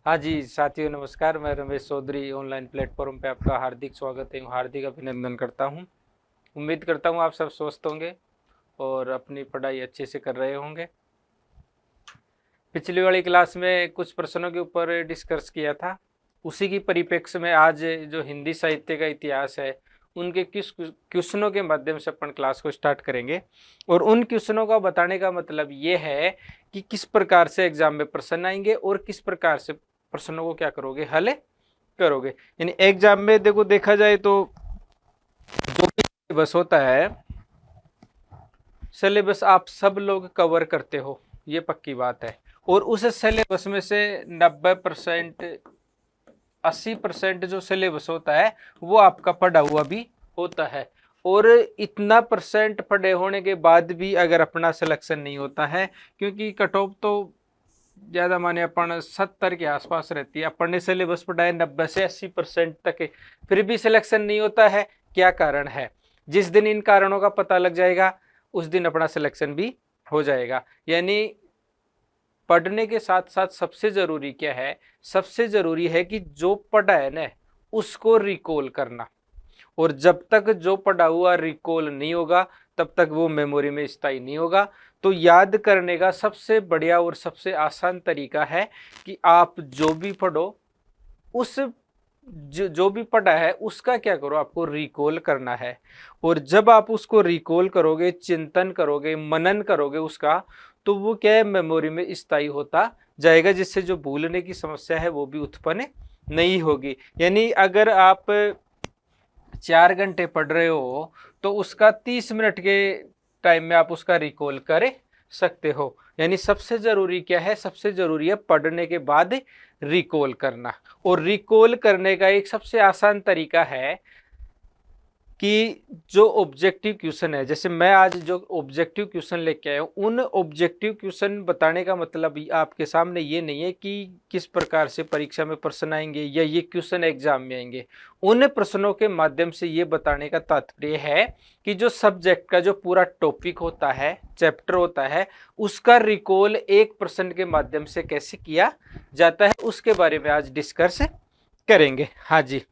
हाँ जी साथियों, नमस्कार। मैं रमेश चौधरी ऑनलाइन प्लेटफॉर्म पे आपका हार्दिक स्वागत है, हार्दिक अभिनंदन करता हूँ। उम्मीद करता हूँ आप सब स्वस्थ होंगे और अपनी पढ़ाई अच्छे से कर रहे होंगे। पिछली वाली क्लास में कुछ प्रश्नों के ऊपर डिस्कस किया था, उसी की परिप्रेक्ष्य में आज जो हिंदी साहित्य का इतिहास है उनके किस क्वेश्चनों के माध्यम से अपन क्लास को स्टार्ट करेंगे। और उन क्वेश्चनों का बताने का मतलब ये है कि किस प्रकार से एग्जाम में प्रश्न आएंगे और किस प्रकार से प्रश्नों को क्या करोगे, हल करोगे। यानी एग्जाम में देखो, देखा जाए तो जो भी सिलेबस होता है, सिलेबस आप सब लोग कवर करते हो, ये पक्की बात है। और उस सिलेबस में से 90%, 80% जो सिलेबस होता है वो आपका पढ़ा हुआ भी होता है। और इतना परसेंट पढ़े होने के बाद भी अगर अपना सिलेक्शन नहीं होता है, क्योंकि कट ऑफ तो ज़्यादा माने अपन 70 के आसपास रहती है, अपन ने सिलेबस पढ़ा है 90 से 80% तक है, फिर भी सिलेक्शन नहीं होता है, क्या कारण है? जिस दिन इन कारणों का पता लग जाएगा उस दिन अपना सिलेक्शन भी हो जाएगा। यानी पढ़ने के साथ साथ सबसे जरूरी क्या है? सबसे जरूरी है कि जो पढ़ा है ना उसको रिकॉल करना। और जब तक जो पढ़ा हुआ रिकॉल नहीं होगा तब तक वो मेमोरी में स्थायी नहीं होगा। तो याद करने का सबसे बढ़िया और सबसे आसान तरीका है कि आप जो भी पढ़ो, उस जो भी पढ़ा है उसका क्या करो, आपको रिकॉल करना है। और जब आप उसको रिकॉल करोगे, चिंतन करोगे, मनन करोगे उसका, तो वो क्या है, मेमोरी में स्थायी होता जाएगा, जिससे जो भूलने की समस्या है वो भी उत्पन्न नहीं होगी। यानी अगर आप 4 घंटे पढ़ रहे हो तो उसका 30 मिनट के टाइम में आप उसका रिकॉल कर सकते हो। यानी सबसे जरूरी क्या है? सबसे जरूरी है पढ़ने के बाद रिकॉल करना। और रिकॉल करने का एक सबसे आसान तरीका है कि जो ऑब्जेक्टिव क्वेश्चन है, जैसे मैं आज जो ऑब्जेक्टिव क्वेश्चन लेके आया हूँ, उन ऑब्जेक्टिव क्वेश्चन बताने का मतलब आपके सामने ये नहीं है कि किस प्रकार से परीक्षा में प्रश्न आएंगे या ये क्वेश्चन एग्जाम में आएंगे। उन प्रश्नों के माध्यम से ये बताने का तात्पर्य है कि जो सब्जेक्ट का जो पूरा टॉपिक होता है, चैप्टर होता है, उसका रिकॉल एक प्रश्न के माध्यम से कैसे किया जाता है, उसके बारे में आज डिस्कस करेंगे। हाँ जी,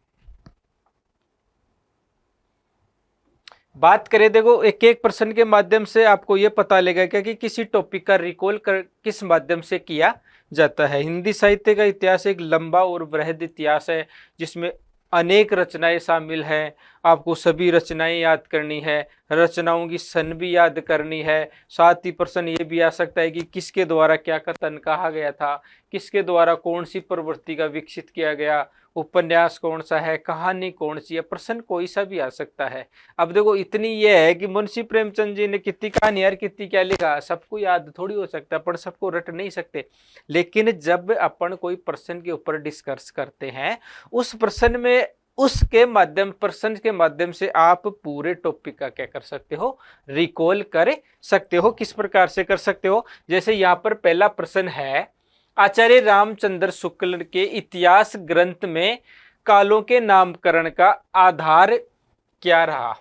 बात करें, देखो एक एक प्रश्न के माध्यम से आपको यह पता लगेगा क्या कि किसी टॉपिक का रिकॉल किस माध्यम से किया जाता है। हिंदी साहित्य का इतिहास एक लंबा और वृहद इतिहास है जिसमें अनेक रचनाएं शामिल हैं। आपको सभी रचनाएं याद करनी है, रचनाओं की सन भी याद करनी है। साथ ही प्रश्न ये भी आ सकता है कि किसके द्वारा क्या कथन कहा गया था, किसके द्वारा कौन सी प्रवृत्ति का विकसित किया गया, उपन्यास कौन सा है, कहानी कौन सी है। प्रश्न कोई सा भी आ सकता है। अब देखो इतनी ये है कि मुंशी प्रेमचंद जी ने कितनी कहानी यार, कितनी क्या लिखा, सबको याद थोड़ी हो सकता है, पर सबको रट नहीं सकते। लेकिन जब अपन कोई प्रश्न के ऊपर डिस्कस करते हैं, उस प्रश्न में उसके माध्यम प्रश्न के माध्यम से आप पूरे टॉपिक का क्या कर सकते हो, रिकॉल कर सकते हो। किस प्रकार से कर सकते हो? जैसे यहाँ पर पहला प्रश्न है, आचार्य रामचंद्र शुक्ल के इतिहास ग्रंथ में कालों के नामकरण का आधार क्या रहा।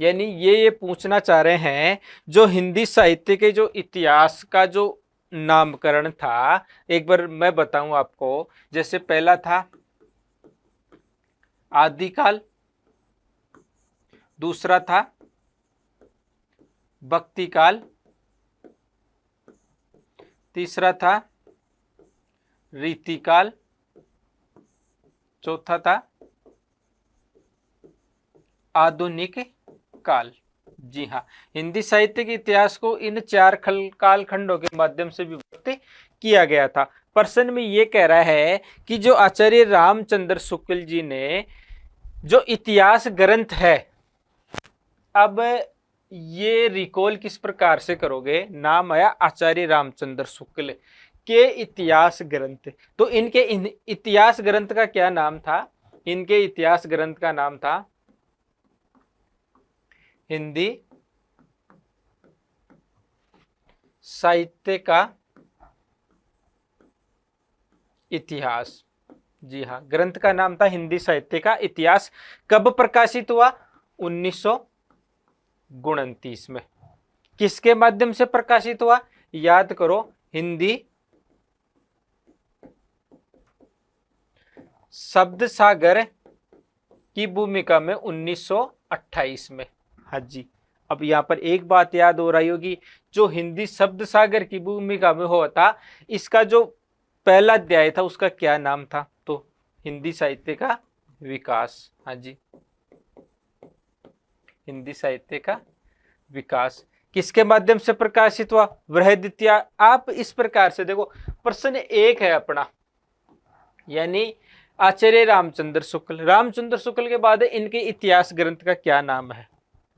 यानी ये पूछना चाह रहे हैं, जो हिंदी साहित्य के जो इतिहास का जो नामकरण था, एक बार मैं बताऊं आपको। जैसे पहला था आदिकाल, दूसरा था भक्ति काल, तीसरा था रीतिकाल, चौथा था आधुनिक काल। जी हाँ, हिंदी साहित्य के इतिहास को इन 4 काल खंडों के माध्यम से विभक्त किया गया था। प्रश्न में ये कह रहा है कि जो आचार्य रामचंद्र शुक्ल जी ने जो इतिहास ग्रंथ है, अब ये रिकॉल किस प्रकार से करोगे? नाम आया आचार्य रामचंद्र शुक्ल के इतिहास ग्रंथ, तो इनके इतिहास ग्रंथ का क्या नाम था? इनके इतिहास ग्रंथ का नाम था हिंदी साहित्य का इतिहास। जी हाँ, ग्रंथ का नाम था हिंदी साहित्य का इतिहास। कब प्रकाशित हुआ? 1929 में। किसके माध्यम से प्रकाशित हुआ? याद करो, हिंदी शब्द सागर की भूमिका में 1928 में। हाँ जी, अब यहाँ पर एक बात याद हो रही होगी, जो हिंदी शब्द सागर की भूमिका में हुआ था, इसका जो पहला अध्याय था उसका क्या नाम था? तो हिंदी साहित्य का विकास। हाँ जी, हिंदी साहित्य का विकास किसके माध्यम से प्रकाशित हुआ? बृहदित्या। आप इस प्रकार से देखो, प्रश्न एक है अपना, यानी आचार्य रामचंद्र शुक्ल। रामचंद्र शुक्ल के बाद इनके इतिहास ग्रंथ का क्या नाम है?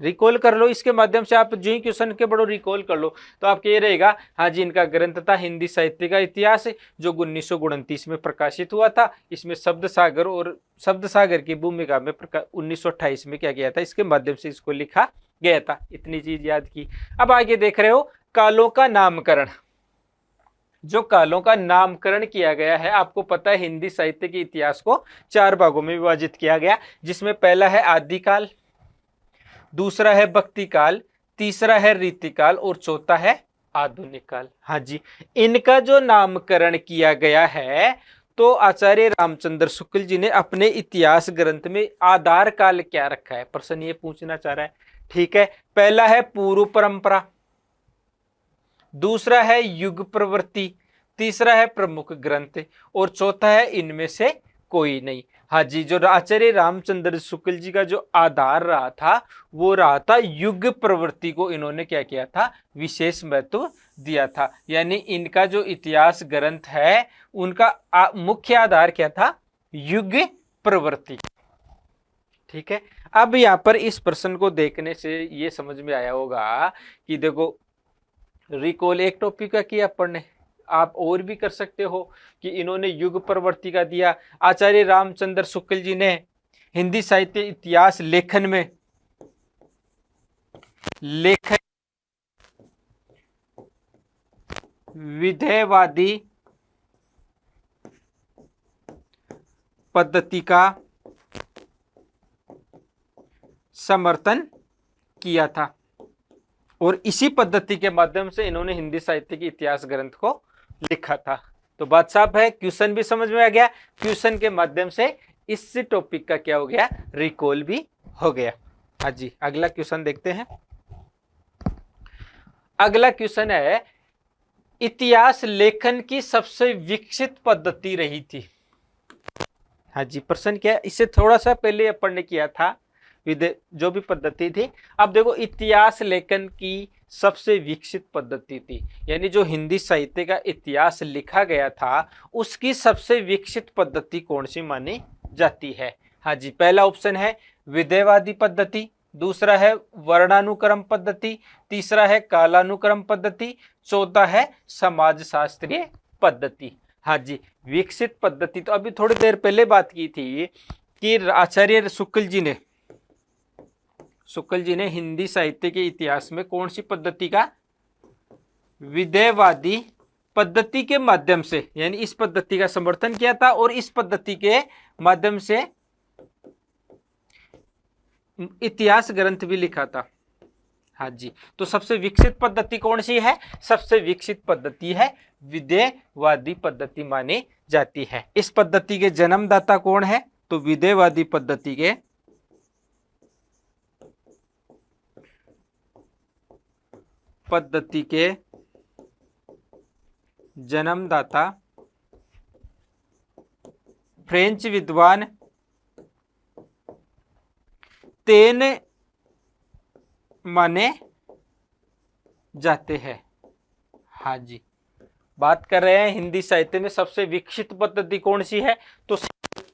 रिकॉल कर लो, इसके माध्यम से आप जो ही क्वेश्चन के बड़ो रिकॉल कर लो तो आपको ये रहेगा, हाँ जी, इनका ग्रंथ था हिंदी साहित्य का इतिहास, जो 1929 में प्रकाशित हुआ था। इसमें शब्द सागर और शब्द सागर की भूमिका में 1928 में क्या किया था, इसके माध्यम से इसको लिखा गया था। इतनी चीज याद की। अब आगे देख रहे हो कालों का नामकरण। जो कालों का नामकरण किया गया है, आपको पता है हिंदी साहित्य के इतिहास को 4 भागों में विभाजित किया गया, जिसमें पहला है आदिकाल, दूसरा है भक्ति काल, तीसरा है रीतिकाल और चौथा है आधुनिक काल। हाँ जी, इनका जो नामकरण किया गया है, तो आचार्य रामचंद्र शुक्ल जी ने अपने इतिहास ग्रंथ में आधार काल क्या रखा है? प्रश्न ये पूछना चाह रहा है। ठीक है, पहला है पूर्व परंपरा, दूसरा है युग प्रवृत्ति, तीसरा है प्रमुख ग्रंथ और चौथा है इनमें से कोई नहीं। हाँ जी, जो आचार्य रामचंद्र शुक्ल जी का जो आधार रहा था, वो रहा था युग प्रवृत्ति को इन्होंने क्या किया था? विशेष महत्व दिया था। यानी इनका जो इतिहास ग्रंथ है, उनका मुख्य आधार क्या था? युग प्रवृत्ति। ठीक है, अब यहाँ पर इस प्रश्न को देखने से ये समझ में आया होगा कि देखो, रिकॉल एक टॉपिक का किया अपन ने, आप और भी कर सकते हो कि इन्होंने युग प्रवृत्ति का दिया। आचार्य रामचंद्र शुक्ल जी ने हिंदी साहित्य इतिहास लेखन में विधेयवादी पद्धति का समर्थन किया था और इसी पद्धति के माध्यम से इन्होंने हिंदी साहित्य के इतिहास ग्रंथ को लिखा था। तो बात साफ है, क्वेश्चन भी समझ में आ गया, क्वेश्चन के माध्यम से इस टॉपिक का क्या हो गया? रिकॉल भी हो गया। हाँ जी, अगला क्वेश्चन देखते हैं। अगला क्वेश्चन है, इतिहास लेखन की सबसे विकसित पद्धति रही थी। हाँ जी, प्रश्न क्या है? इससे थोड़ा सा पहले अपन ने किया था जो भी पद्धति थी। अब देखो, इतिहास लेखन की सबसे विकसित पद्धति थी, यानी जो हिंदी साहित्य का इतिहास लिखा गया था, उसकी सबसे विकसित पद्धति कौन सी मानी जाती है? हाँ जी, पहला ऑप्शन है विधेयवादी पद्धति, दूसरा है वर्णानुक्रम पद्धति, तीसरा है कालानुक्रम पद्धति, चौथा है समाजशास्त्रीय पद्धति। हाँ जी, विकसित पद्धति तो अभी थोड़ी देर पहले बात की थी कि आचार्य शुक्ल जी ने हिंदी साहित्य के इतिहास में कौन सी पद्धति का? विधेयवादी पद्धति के माध्यम से, यानी इस पद्धति का समर्थन किया था और इस पद्धति के माध्यम से इतिहास ग्रंथ भी लिखा था। हाँ जी, तो सबसे विकसित पद्धति कौन सी है? सबसे विकसित पद्धति है विधेयवादी पद्धति मानी जाती है। इस पद्धति के जन्मदाता कौन है? तो विधेयवादी पद्धति के जन्मदाता फ्रेंच विद्वान तेन माने जाते हैं। हाँ जी, बात कर रहे हैं हिंदी साहित्य में सबसे विकसित पद्धति कौन सी है? तो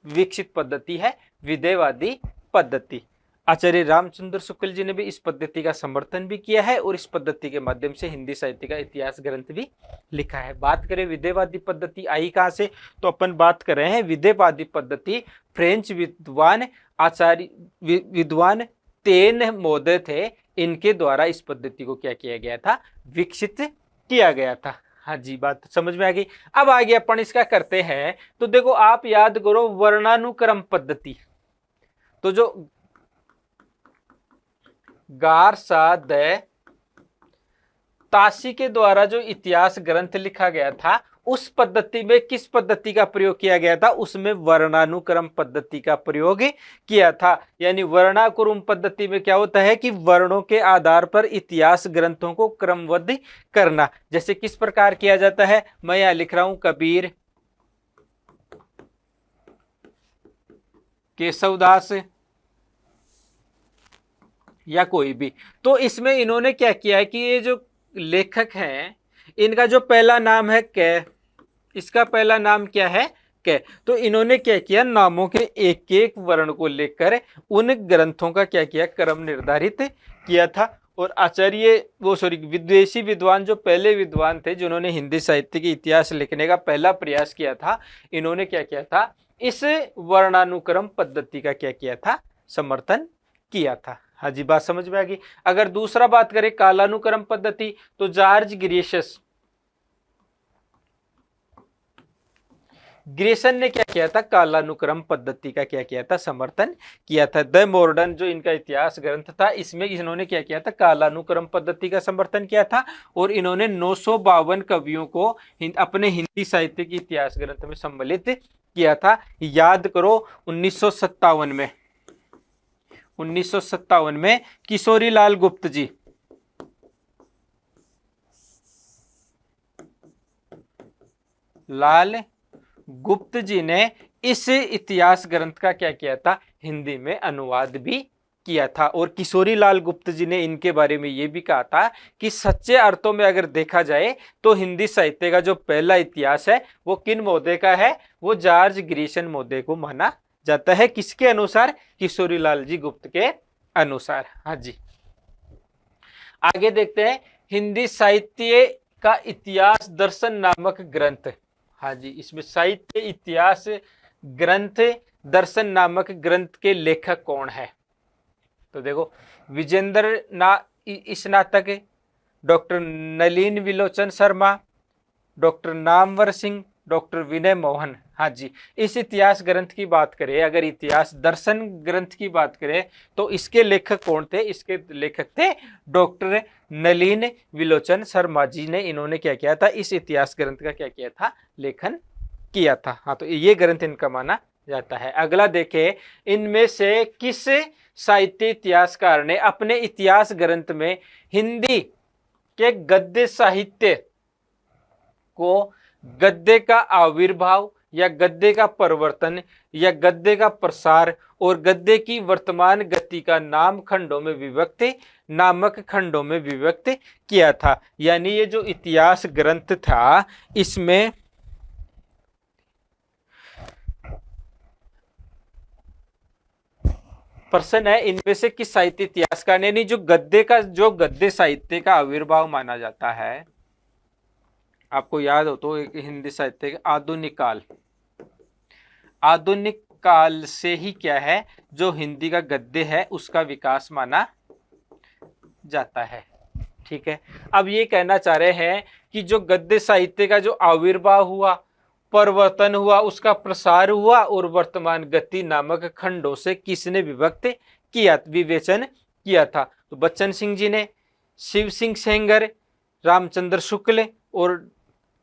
विकसित पद्धति है विधेयवादी पद्धति। आचार्य रामचंद्र शुक्ल जी ने भी इस पद्धति का समर्थन भी किया है और इस पद्धति के माध्यम से हिंदी साहित्य का इतिहास ग्रंथ भी लिखा है। बात करें विधेयवादी पद्धति आई कहां से, तो अपन बात कर रहे हैं विधेयवादी पद्धति फ्रेंच विद्वान तेन मोदे थे, इनके द्वारा इस पद्धति को क्या किया गया था? विकसित किया गया था। हाँ जी, बात समझ में आ गई। अब आगे अपन इसका करते हैं। तो देखो, आप याद करो वर्णानुक्रम पद्धति, तो जो गारसा तासी के द्वारा जो इतिहास ग्रंथ लिखा गया था, उस पद्धति में किस पद्धति का प्रयोग किया गया था, उसमें वर्णानुक्रम पद्धति का प्रयोग किया था। यानी वर्णानुक्रम पद्धति में क्या होता है कि वर्णों के आधार पर इतिहास ग्रंथों को क्रमबद्ध करना। जैसे किस प्रकार किया जाता है, मैं यहां लिख रहा हूं कबीर, केशवदास या कोई भी। तो इसमें इन्होंने क्या किया है कि ये जो लेखक हैं इनका जो पहला नाम है कै, इसका पहला नाम क्या है कै। तो इन्होंने क्या किया, नामों के एक एक वर्ण को लेकर उन ग्रंथों का क्या किया, क्रम निर्धारित किया था। और आचार्य विदेशी विद्वान जो पहले विद्वान थे जिन्होंने हिंदी साहित्य के इतिहास लिखने का पहला प्रयास किया था, इन्होंने क्या किया था, इस वर्णानुक्रम पद्धति का क्या किया था, समर्थन किया था। हाँ जी, बात समझ में आ गई। अगर दूसरा बात करें कालानुक्रम पद्धति, तो जॉर्ज ग्रेसन ने क्या किया था, कालानुक्रम पद्धति का क्या किया था, समर्थन किया था। द मॉडर्न जो इनका इतिहास ग्रंथ था, इसमें इन्होंने क्या किया था, कालानुक्रम पद्धति का समर्थन किया था। और इन्होंने 952 कवियों को अपने हिंदी साहित्य के इतिहास ग्रंथ में सम्मिलित किया था। याद करो 1957 में किशोरी लाल गुप्त जी, लाल गुप्त जी ने इस इतिहास ग्रंथ का क्या किया था, हिंदी में अनुवाद भी किया था। और किशोरी लाल गुप्त जी ने इनके बारे में यह भी कहा था कि सच्चे अर्थों में अगर देखा जाए तो हिंदी साहित्य का जो पहला इतिहास है वो किन महोदय का है, वो जॉर्ज ग्रेसन महोदय को माना जाता है। किसके अनुसार, किशोरी लाल जी गुप्त के अनुसार। हाँ जी, आगे देखते हैं हिंदी साहित्य का इतिहास दर्शन नामक ग्रंथ। हाँ जी, इसमें साहित्य इतिहास ग्रंथ दर्शन नामक ग्रंथ के लेखक कौन है, तो देखो विजेंद्र स्नातक, doctor Nalin विलोचन Sharma, doctor Namvar Singh, doctor विनय मोहन। हाँ जी, इस इतिहास ग्रंथ की बात करें, अगर इतिहास दर्शन ग्रंथ की बात करें तो इसके लेखक कौन थे, इसके लेखक थे डॉक्टर नलिन विलोचन शर्मा जी ने। इन्होंने क्या किया था, इस इतिहास ग्रंथ का क्या किया था, लेखन किया था। हाँ, तो ये ग्रंथ इनका माना जाता है। अगला देखें, इनमें से किस साहित्य इतिहासकार ने अपने इतिहास ग्रंथ में हिंदी के गद्य साहित्य को गद्य का आविर्भाव या गद्य का परिवर्तन या गद्य का प्रसार और गद्य की वर्तमान गति का नाम खंडों में विभक्त नामक खंडों में विभक्त किया था। यानी ये जो इतिहास ग्रंथ था, इसमें प्रश्न है इनमें से किस साहित्य इतिहासकार ने, जो गद्य साहित्य का आविर्भाव माना जाता है, आपको याद हो तो एक हिंदी साहित्य के आधुनिक काल से ही क्या है, जो हिंदी का गद्य है उसका विकास माना जाता है। ठीक है, अब ये कहना चाह रहे हैं कि जो गद्य साहित्य का जो आविर्भाव हुआ, परिवर्तन हुआ, उसका प्रसार हुआ और वर्तमान गति नामक खंडों से किसने विवेचन किया था, तो बच्चन सिंह जी ने, शिव सिंह सेंगर, रामचंद्र शुक्ल और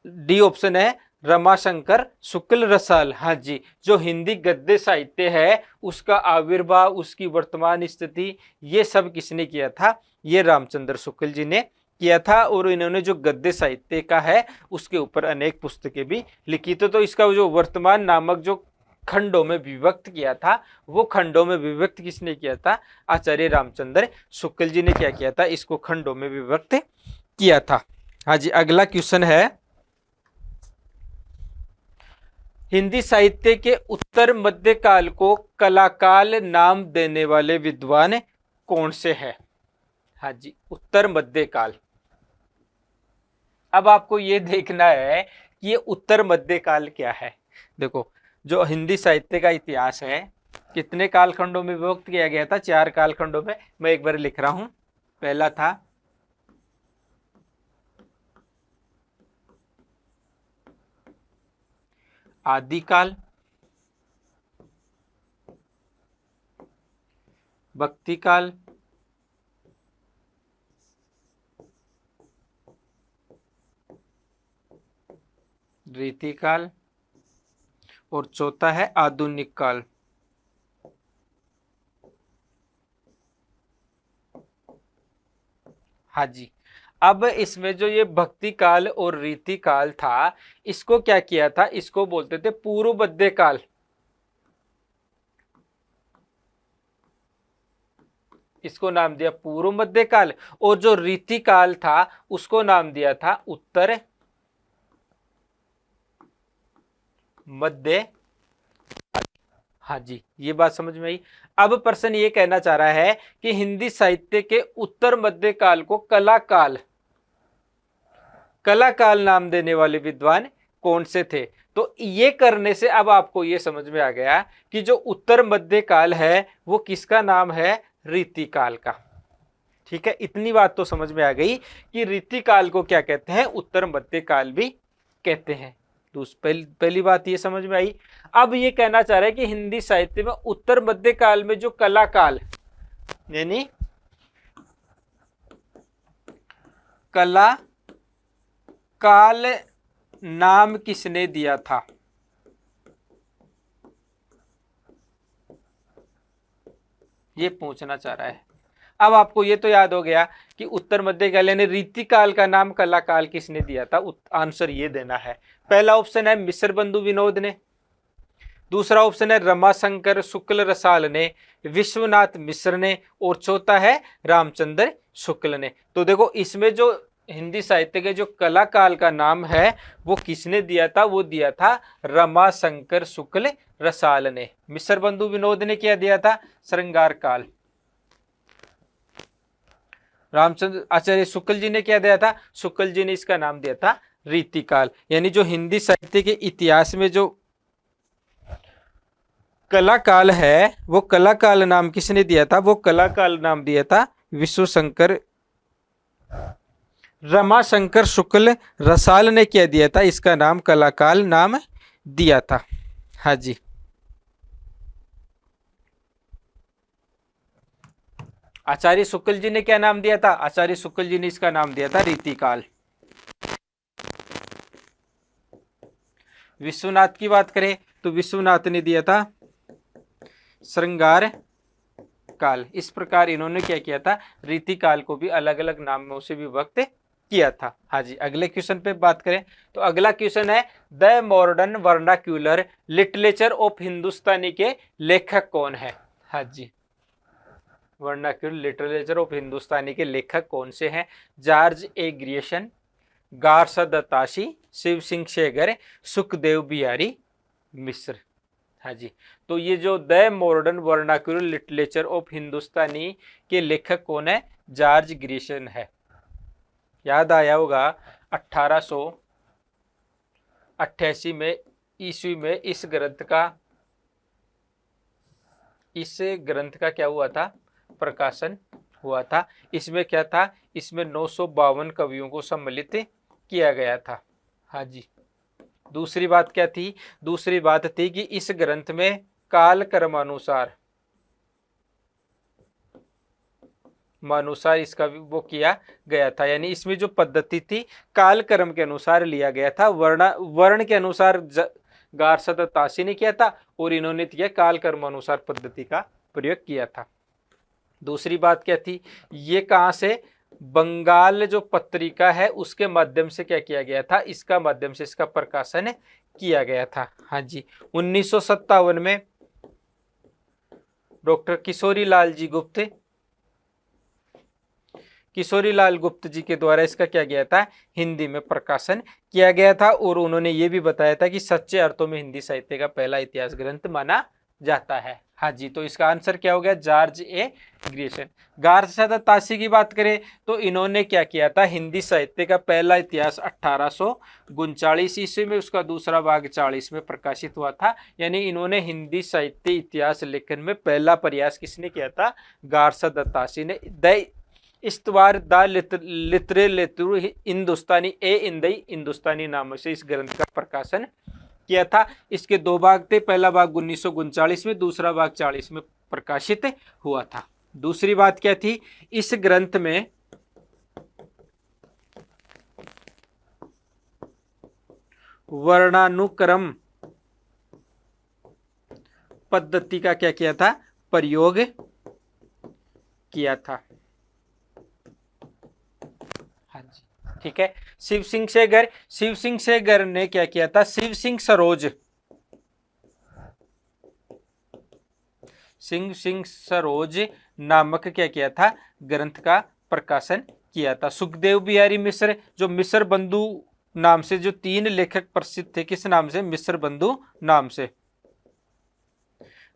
डी ऑप्शन है रमाशंकर शुक्ल रसाल। हाँ जी, जो हिंदी गद्य साहित्य है उसका आविर्भाव, उसकी वर्तमान स्थिति, ये सब किसने किया था, ये रामचंद्र शुक्ल जी ने किया था। और इन्होंने जो गद्य साहित्य का है उसके ऊपर अनेक पुस्तकें भी लिखी थी। तो इसका जो वर्तमान नामक जो खंडों में विभक्त किया था, वो खंडों में विभक्त किसने किया था, आचार्य रामचंद्र शुक्ल जी ने क्या किया था, इसको खंडों में विभक्त किया था। हाँ जी, अगला क्वेश्चन है, हिंदी साहित्य के उत्तर मध्यकाल को कलाकाल नाम देने वाले विद्वान कौन से हैं। हाँ जी, उत्तर मध्यकाल। अब आपको यह देखना है कि ये उत्तर मध्यकाल क्या है। देखो, जो हिंदी साहित्य का इतिहास है कितने कालखंडों में विभक्त किया गया था, 4 कालखंडों में। मैं एक बार लिख रहा हूं, पहला था आदिकाल, भक्ति काल, रीतिकाल और चौथा है आधुनिक काल। हाँ जी। अब इसमें जो ये भक्ति काल और रीति काल था, इसको क्या किया था, इसको बोलते थे पूर्व मध्य काल। इसको नाम दिया पूर्व मध्य काल, और जो रीति काल था उसको नाम दिया था उत्तर मध्य। हाँ जी, ये बात समझ में आई। अब प्रश्न ये कहना चाह रहा है कि हिंदी साहित्य के उत्तर मध्य काल को कला काल, कला काल नाम देने वाले विद्वान कौन से थे। तो ये करने से अब आपको ये समझ में आ गया कि जो उत्तर मध्य काल है वो किसका नाम है, रीति काल का। ठीक है, इतनी बात तो समझ में आ गई कि रीति काल को क्या कहते हैं, उत्तर मध्य काल भी कहते हैं। तो पहली बात ये समझ में आई। अब ये कहना चाह रहा है कि हिंदी साहित्य में उत्तर मध्य काल में जो कला काल यानी कला काल नाम किसने दिया था। ये पूछना चाह रहा है। अब आपको ये तो याद हो गया कि उत्तर मध्य काल यानी रीति काल का नाम कला काल किसने दिया था। आंसर ये देना है। पहला ऑप्शन है मिश्र बंधु विनोद ने, दूसरा ऑप्शन है रमाशंकर शुक्ल रसाल ने, विश्वनाथ मिश्र ने, और चौथा है रामचंद्र शुक्ल ने। तो देखो इसमें जो हिंदी साहित्य के जो कला काल का नाम है वो किसने दिया था, वो दिया था रमाशंकर शुक्ल रसाल ने। मिश्र बंधु विनोद ने क्या दिया था, श्रृंगार काल। रामचंद्र आचार्य शुक्ल जी ने क्या दिया था, शुक्ल जी ने इसका नाम दिया था रीति काल। यानी जो हिंदी साहित्य के इतिहास में जो कला काल है वो कला काल नाम किसने दिया था, वो कला काल नाम दिया था विश्वशंकर रमाशंकर शुक्ल रसाल ने क्या दिया था, इसका नाम कला काल नाम दिया था। हाँ जी, आचार्य शुक्ल जी ने क्या नाम दिया था, आचार्य शुक्ल जी ने इसका नाम दिया था रीति काल। विश्वनाथ की बात करें तो विश्वनाथ ने दिया था श्रृंगार काल। इस प्रकार इन्होंने क्या किया था, रीति काल को भी अलग अलग नामों से विभक्त किया था। हाँ जी, अगले क्वेश्चन पे बात करें तो अगला क्वेश्चन है the modern vernacular literature of Hindustani के लेखक कौन है। हाँ जी, वर्नाक्यूलर लिटरेचर ऑफ हिंदुस्तानी के लेखक कौन से हैं, George A Grierson, Garcin de Tassy, Shiv Singh Sengar, Sukhdev Bihari Mishra. हाँ जी, तो ये जो the modern vernacular literature of Hindustani के लेखक कौन है, जॉर्ज ग्रियर्सन है। याद आया होगा 1888 में ईस्वी में इस ग्रंथ का क्या हुआ था, प्रकाशन हुआ था। इसमें क्या था, इसमें 952 कवियों को सम्मिलित किया गया था। हाँ जी, दूसरी बात क्या थी, दूसरी बात थी कि इस ग्रंथ में काल कर्मानुसार इसका वो किया गया था। यानी इसमें जो पद्धति थी काल कर्म के अनुसार लिया गया था, वर्ण के अनुसार गारसा दत्ताशी ने किया था और इन्होंने किया काल कर्म अनुसार पद्धति का प्रयोग किया था। दूसरी बात क्या थी, ये कहाँ से, बंगाल जो पत्रिका है उसके माध्यम से क्या किया गया था, इसका माध्यम से इसका प्रकाशन किया गया था। हाँ जी, 1957 में डॉक्टर किशोरी लाल गुप्त जी के द्वारा इसका क्या गया था, हिंदी में प्रकाशन किया गया था। और उन्होंने ये भी बताया था कि सच्चे अर्थों में हिंदी साहित्य का पहला इतिहास ग्रंथ माना जाता है। हाँ जी, तो इसका आंसर क्या हो गया, जॉर्ज ए ग्रियर्सन। गारसा दत्ताशी की बात करें तो इन्होंने क्या किया था, हिंदी साहित्य का पहला इतिहास 1839 ईस्वी में, उसका दूसरा भाग 40 में प्रकाशित हुआ था। यानी इन्होंने हिंदी साहित्य इतिहास लेखन में पहला प्रयास किसने किया था, गारसा दत्ताशी ने। द इस्तवार द लिटरेचर हिंदुस्तानी हिंदुस्तानी नामों से इस ग्रंथ का प्रकाशन किया था। इसके दो भाग थे, पहला भाग 1939 में, दूसरा भाग 40 में प्रकाशित हुआ था। दूसरी बात क्या थी, इस ग्रंथ में वर्णानुक्रम पद्धति का क्या किया था, प्रयोग किया था। हाँ जी, ठीक है। शिव सिंह सेगर ने क्या किया था, शिव सिंह सरोज नामक क्या किया था, ग्रंथ का प्रकाशन किया था। सुखदेव बिहारी मिश्र, जो मिश्र बंधु नाम से जो 3 लेखक प्रसिद्ध थे, किस नाम से, मिश्र बंधु नाम से।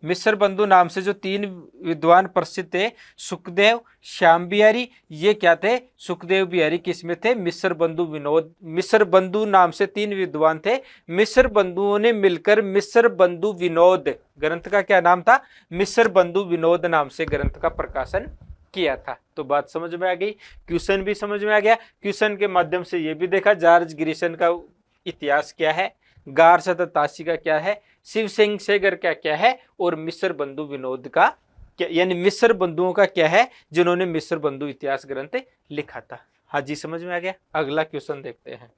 मिश्र बंधु नाम से जो 3 विद्वान प्रसिद्ध थे, सुखदेव, श्याम बिहारी, ये क्या थे, सुखदेव बिहारी किसमें थे, मिश्र बंधु विनोद। मिश्र बंधु नाम से 3 विद्वान थे, मिश्र बंधुओं ने मिलकर मिश्र बंधु विनोद ग्रंथ का क्या नाम था, मिश्र बंधु विनोद नाम से ग्रंथ का प्रकाशन किया था। तो बात समझ में आ गई, क्वेश्चन भी समझ में आ गया। क्वेश्चन के माध्यम से ये भी देखा जॉर्ज ग्रिशन का इतिहास क्या है, गार सततासी का क्या है, शिव सिंह सेगर का क्या है, और मिश्र बंधु विनोद का क्या, यानी मिश्र बंधुओं का क्या है, जिन्होंने मिश्र बंधु इतिहास ग्रंथ लिखा था। हाँ जी, समझ में आ गया। अगला क्वेश्चन देखते हैं।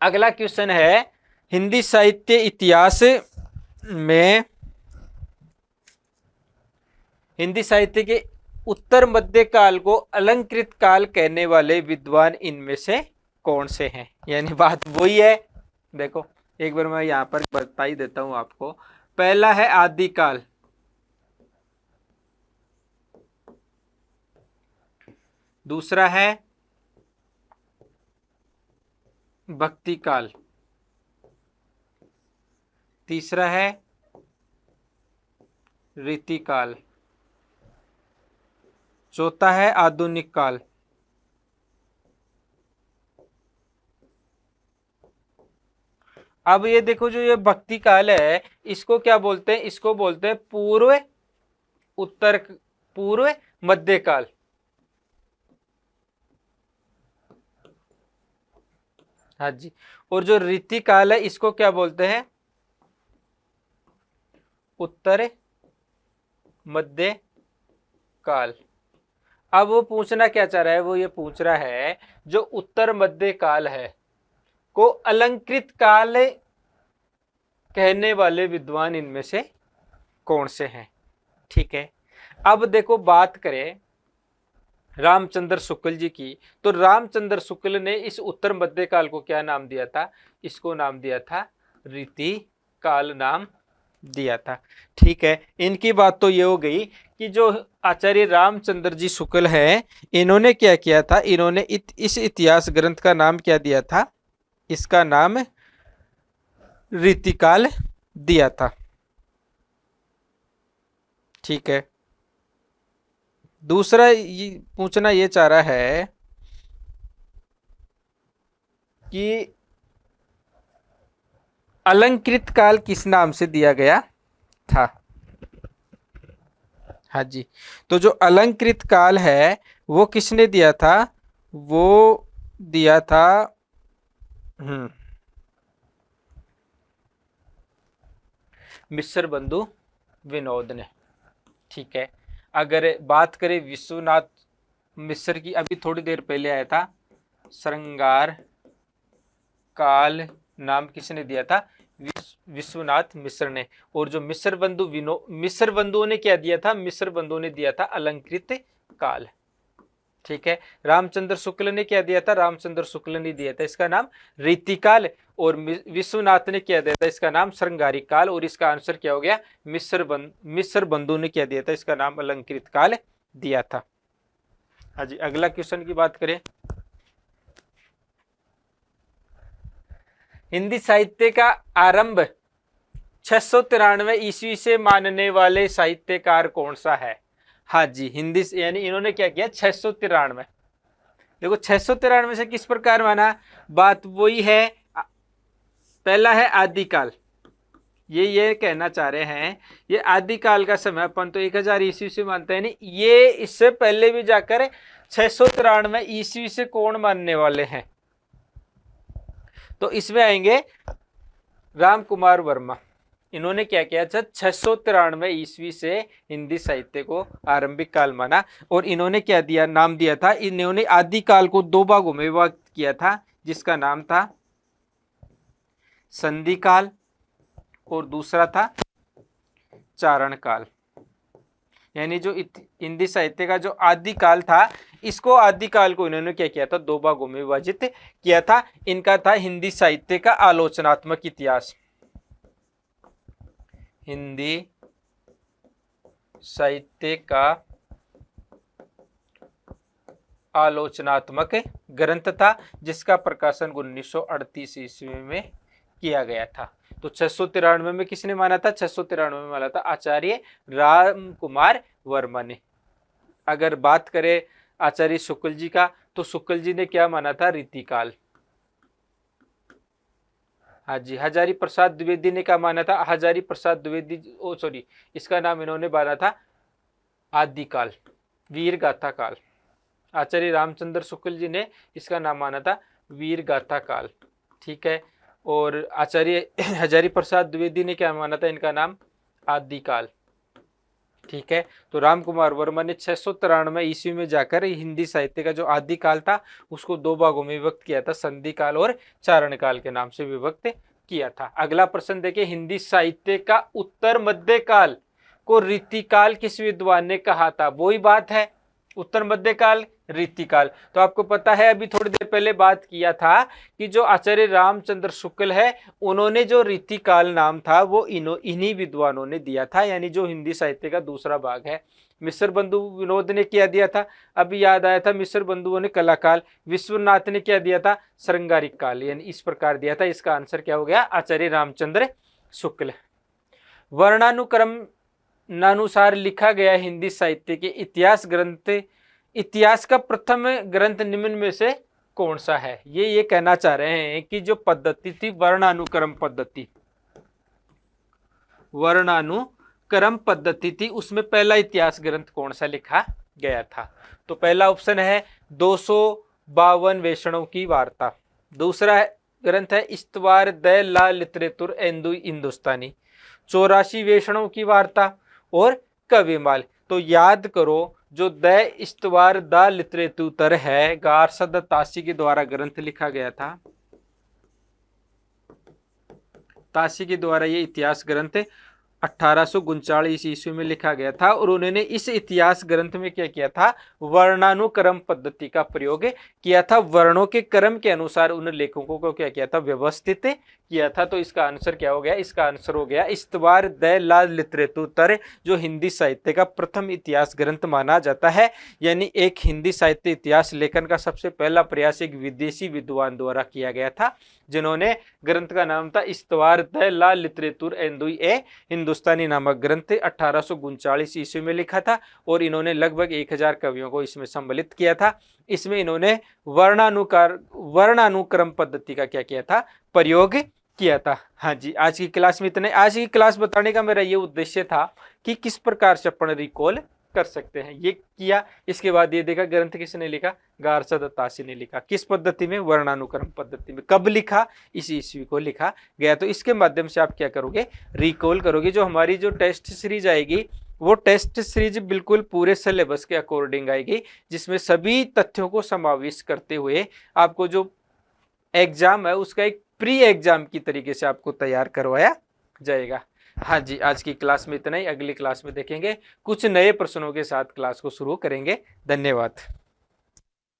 अगला क्वेश्चन है, हिंदी साहित्य इतिहास में हिंदी साहित्य के उत्तर मध्य काल को अलंकृत काल कहने वाले विद्वान इनमें से कौन से हैं। यानी बात वही है, देखो एक बार मैं यहां पर बता ही देता हूं आपको। पहला है आदिकाल, दूसरा है भक्ति काल, तीसरा है रीति काल, चौथा है आधुनिक काल, अब ये देखो जो ये भक्ति काल है, इसको क्या बोलते हैं, इसको बोलते हैं पूर्व मध्य काल। हाँ जी, और जो रीति काल है इसको क्या बोलते हैं, उत्तर मध्य काल। अब वो पूछना क्या चाह रहा है, वो ये पूछ रहा है जो उत्तर मध्य काल है को अलंकृत काल कहने वाले विद्वान इनमें से कौन से हैं। ठीक है, अब देखो बात करें रामचंद्र शुक्ल जी की, तो रामचंद्र शुक्ल ने इस उत्तर मध्य काल को क्या नाम दिया था, इसको नाम दिया था रीति काल नाम दिया था। ठीक है, इनकी बात तो ये हो गई कि जो आचार्य रामचंद्र जी शुक्ल है, इन्होंने क्या किया था, इन्होंने इस इतिहास ग्रंथ का नाम क्या दिया था, इसका नाम रीतिकाल दिया था। ठीक है, दूसरा पूछना ये चाह रहा है कि अलंकृत काल किस नाम से दिया गया था। हाँ जी, तो जो अलंकृत काल है वो किसने दिया था, वो दिया था मिश्र बंधु विनोद ने। ठीक है, अगर बात करें विश्वनाथ मिश्र की, अभी थोड़ी देर पहले आया था, श्रृंगार काल नाम किसने दिया था, विश्वनाथ मिश्र ने। और जो मिश्र बंधुओं ने क्या दिया था, मिश्र बंधुओं ने दिया था अलंकृत काल। ठीक है, रामचंद्र शुक्ल ने क्या दिया था, रामचंद्र शुक्ल ने दिया था इसका नाम रीतिकाल, और विश्वनाथ ने क्या दिया था, इसका नाम श्रृंगारिक काल। और इसका आंसर क्या हो गया, मिश्र बंधु ने क्या दिया था, इसका नाम अलंकृत काल दिया था। हाँ जी, अगला क्वेश्चन की बात करें। हिंदी साहित्य का आरंभ 693 ईस्वी से मानने वाले साहित्यकार कौन सा है। हाँ जी, हिंदी यानी इन्होंने क्या किया, 693। देखो 693 से किस प्रकार माना, बात वही है। पहला है आदिकाल, ये कहना चाह रहे हैं, ये आदिकाल का समय अपन तो 1000 ईस्वी से मानते हैं, नहीं, ये इससे पहले भी जाकर 693 ईस्वी से कौन मानने वाले हैं, तो इसमें आएंगे राम कुमार वर्मा। इन्होंने क्या किया था, 693 ईस्वी से हिंदी साहित्य को आरंभिक काल माना, और इन्होंने क्या दिया, नाम दिया था, इन्होंने आदिकाल को 2 भागों में विभाजित किया था, जिसका नाम था संधि काल और दूसरा था चारण काल। यानी जो हिंदी साहित्य का जो आदि काल था, इसको आदि काल को इन्होंने क्या किया था, दो भागों में विभाजित किया था। इनका था हिंदी साहित्य का आलोचनात्मक इतिहास, हिंदी साहित्य का आलोचनात्मक ग्रंथ था, जिसका प्रकाशन 1938 ईस्वी में किया गया था। तो 693 में किसने माना था, 693 में माना था आचार्य राम कुमार वर्मा ने। अगर बात करें आचार्य शुक्ल जी का, तो शुक्ल जी ने क्या माना था, रीतिकाल। हाँ जी, हजारी प्रसाद द्विवेदी ने क्या माना था, हजारी प्रसाद द्विवेदी इसका नाम इन्होंने माना था आदिकाल, वीर गाथा काल। आचार्य रामचंद्र शुक्ल जी ने इसका नाम माना था वीर गाथा काल, ठीक है। और आचार्य हजारी प्रसाद द्विवेदी ने क्या माना था, इनका नाम आदिकाल, ठीक है। तो राम कुमार वर्मा ने 693 ईस्वी में जाकर हिंदी साहित्य का जो आदिकाल था उसको दो भागों में विभक्त किया था, संधि काल और चारण काल के नाम से विभक्त किया था। अगला प्रश्न देखिए, हिंदी साहित्य का उत्तर मध्य काल को रीतिकाल किस विद्वान ने कहा था। वही बात है, उत्तर मध्य काल, रीतिकाल। तो आपको पता है, अभी थोड़ी देर पहले बात किया था कि जो आचार्य रामचंद्र शुक्ल है, उन्होंने जो रीतिकाल नाम था वो इन्हीं विद्वानों ने दिया था। यानी जो हिंदी साहित्य का दूसरा भाग है, मिश्र बंधु विनोद ने क्या दिया था, अभी याद आया था, मिश्र बंधुओं ने कलाकाल, विश्वनाथ ने क्या दिया था, श्रृंगारिक काल, यानी इस प्रकार दिया था। इसका आंसर क्या हो गया, आचार्य रामचंद्र शुक्ल। वर्णानुक्रम नानुसार लिखा गया हिंदी साहित्य के इतिहास का प्रथम ग्रंथ निम्न में से कौन सा है। ये कहना चाह रहे हैं कि जो पद्धति थी वर्णानुक्रम पद्धति थी, उसमें पहला इतिहास ग्रंथ कौन सा लिखा गया था। तो पहला ऑप्शन है 252 वेषणों की वार्ता। दूसरा ग्रंथ है इस्तवार द ला लिटरेतुर हिंदुस्तानी, 84 वेषणों की वार्ता और कविमाल। तो याद करो, जो द इस्तवार द लिटरेतुर है, गारसद तासी के द्वारा ग्रंथ लिखा गया था। तासी के द्वारा ये इतिहास ग्रंथ 1839 ईस्वी में लिखा गया था। और उन्होंने इस इतिहास ग्रंथ में क्या किया था, वर्णानुक्रम पद्धति का प्रयोग किया था। वर्णों के क्रम के अनुसार उन लेखकों को क्या किया था, व्यवस्थित किया था। तो इसका आंसर क्या हो गया, इसका आंसर हो गया इस्तवार द ला लिटरेतुर, जो हिंदी साहित्य का प्रथम इतिहास ग्रंथ माना जाता है। यानी एक हिंदी साहित्य इतिहास लेखन का सबसे पहला प्रयास एक विदेशी विद्वान द्वारा किया गया था, जिन्होंने ग्रंथ का नाम था इस्तवार द ला लिटरेतुर हिंदुस्तानी नामक ग्रंथ 1839 ईस्वी में लिखा था। और इन्होंने लगभग 1000 कवियों को इसमें सम्मिलित किया था। इसमें इन्होंने वर्णानुक्रम पद्धति का क्या किया था, प्रयोग किया था। हाँ जी, आज की क्लास में इतने। आज की क्लास बताने का मेरा ये उद्देश्य था कि किस प्रकार से अपन रिकॉल कर सकते हैं, ये किया। इसके बाद ये देखा ग्रंथ किसने लिखा, गारसद तासी ने लिखा। किस पद्धति में, वर्णानुक्रम पद्धति में। कब लिखा, इसी ईस्वी को लिखा गया। तो इसके माध्यम से आप क्या करोगे, रिकॉल करोगे। जो हमारी जो टेस्ट सीरीज आएगी, वो टेस्ट सीरीज बिल्कुल पूरे सिलेबस के अकॉर्डिंग आएगी, जिसमें सभी तथ्यों को समावेश करते हुए आपको जो एग्जाम है उसका एक प्री एग्जाम की तरीके से आपको तैयार करवाया जाएगा। हाँ जी, आज की क्लास में इतना ही। अगली क्लास में देखेंगे, कुछ नए प्रश्नों के साथ क्लास को शुरू करेंगे। धन्यवाद।